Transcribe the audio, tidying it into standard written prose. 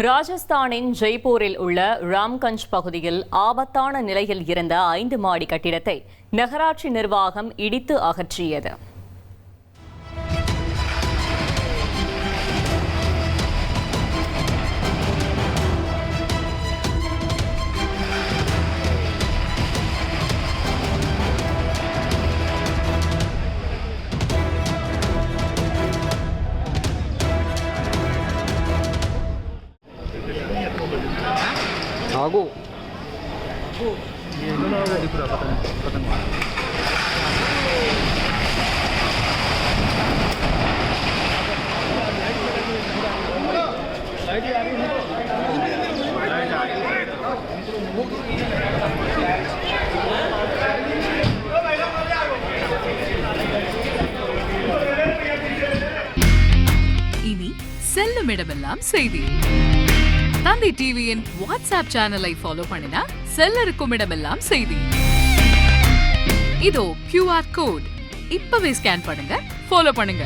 ராஜஸ்தானின் ஜெய்ப்பூரில் உள்ள ராம்கஞ்ச் பகுதியில் ஆபத்தான நிலையில் இருந்த 5 மாடி கட்டிடத்தை நகராட்சி நிர்வாகம் இடித்து அகற்றியது. இனி செல்லும் இடமெல்லாம் செய்தி. தந்தி டிவியின் வாட்ஸ்அப் சேனலை ஃபாலோ பண்ணினா செல்ல இருக்கும் இடமெல்லாம் செய்தி. இதோ QR கோட் இப்பவே ஸ்கேன் பண்ணுங்க, ஃபாலோ பண்ணுங்க.